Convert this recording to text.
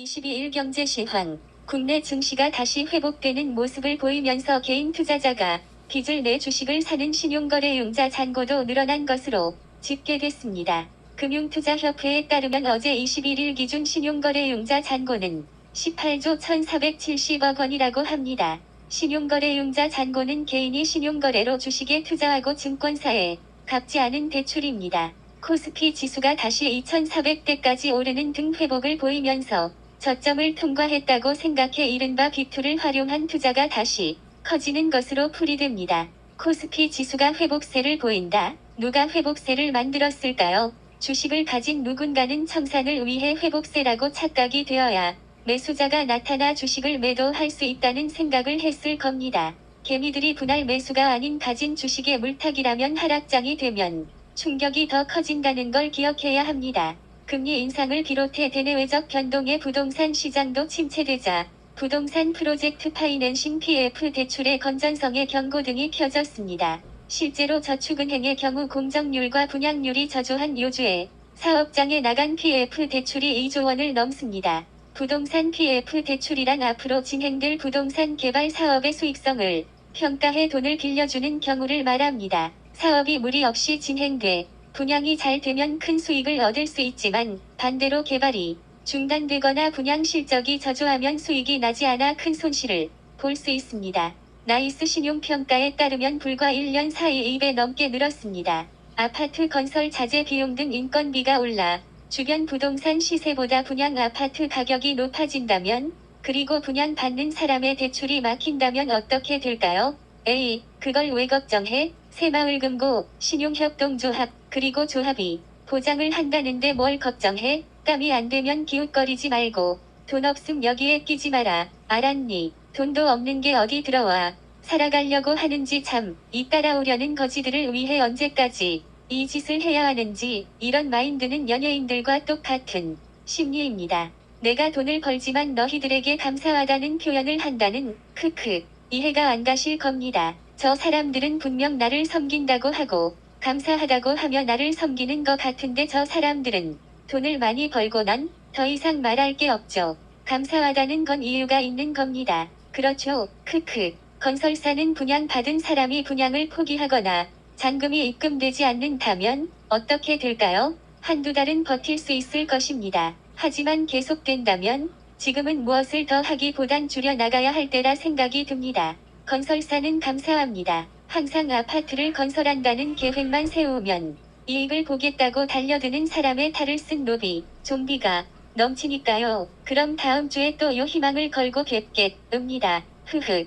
22일 경제시황. 국내 증시가 다시 회복되는 모습을 보이면서 개인 투자자가 빚을 내 주식을 사는 신용거래융자 잔고도 늘어난 것으로 집계됐습니다. 금융투자협회에 따르면 어제 21일 기준 신용거래융자 잔고는 18조 1,470억 원이라고 합니다. 신용거래융자 잔고는 개인이 신용거래로 주식에 투자하고 증권사에 갚지 않은 대출입니다. 코스피 지수가 다시 2,400대까지 오르는 등 회복을 보이면서 저점을 통과했다고 생각해 이른바 빅2를 활용한 투자가 다시 커지는 것으로 풀이됩니다. 코스피 지수가 회복세를 보인다. 누가 회복세를 만들었을까요? 주식을 가진 누군가는 청산을 위해 회복세라고 착각이 되어야 매수자가 나타나 주식을 매도할 수 있다는 생각을 했을 겁니다. 개미들이 분할 매수가 아닌 가진 주식의 물타기라면 하락장이 되면 충격이 더 커진다는 걸 기억해야 합니다. 금리 인상을 비롯해 대내외적 변동에 부동산 시장도 침체되자 부동산 프로젝트 파이낸싱 PF 대출의 건전성의 경고 등이 켜졌습니다. 실제로 저축은행의 경우 공정률과 분양률이 저조한 요주에 사업장에 나간 PF 대출이 2조 원을 넘습니다. 부동산 PF 대출이란 앞으로 진행될 부동산 개발 사업의 수익성을 평가해 돈을 빌려주는 경우를 말합니다. 사업이 무리 없이 진행돼 분양이 잘 되면 큰 수익을 얻을 수 있지만 반대로 개발이 중단되거나 분양 실적이 저조하면 수익이 나지 않아 큰 손실을 볼 수 있습니다. 나이스 신용평가에 따르면 불과 1년 사이 2배 넘게 늘었습니다. 아파트 건설 자재 비용 등 인건비가 올라 주변 부동산 시세보다 분양 아파트 가격이 높아진다면, 그리고 분양 받는 사람의 대출이 막힌다면 어떻게 될까요? 에이, 그걸 왜 걱정해? 새마을금고, 신용협동조합, 그리고 조합이 보장을 한다는데 뭘 걱정해? 땀이 안 되면 기웃거리지 말고 돈 없음 여기에 끼지 마라. 알았니? 돈도 없는 게 어디 들어와. 살아가려고 하는지 참, 이 따라오려는 거지들을 위해 언제까지 이 짓을 해야 하는지. 이런 마인드는 연예인들과 똑같은 심리입니다. 내가 돈을 벌지만 너희들에게 감사하다는 표현을 한다는 크크. 이해가 안 가실 겁니다. 저 사람들은 분명 나를 섬긴다고 하고 감사하다고 하며 나를 섬기는 것 같은데 저 사람들은 돈을 많이 벌고 난 더 이상 말할 게 없죠. 감사하다는 건 이유가 있는 겁니다. 그렇죠. 크크. 건설사는 분양받은 사람이 분양을 포기하거나 잔금이 입금되지 않는다면 어떻게 될까요? 한두 달은 버틸 수 있을 것입니다. 하지만 계속된다면 지금은 무엇을 더 하기보단 줄여나가야 할 때라 생각이 듭니다. 건설사는 감사합니다. 항상 아파트를 건설한다는 계획만 세우면 이익을 보겠다고 달려드는 사람의 탈을 쓴 노비, 좀비가 넘치니까요. 그럼 다음 주에 또 요 희망을 걸고 뵙겠습니다. 흐흐.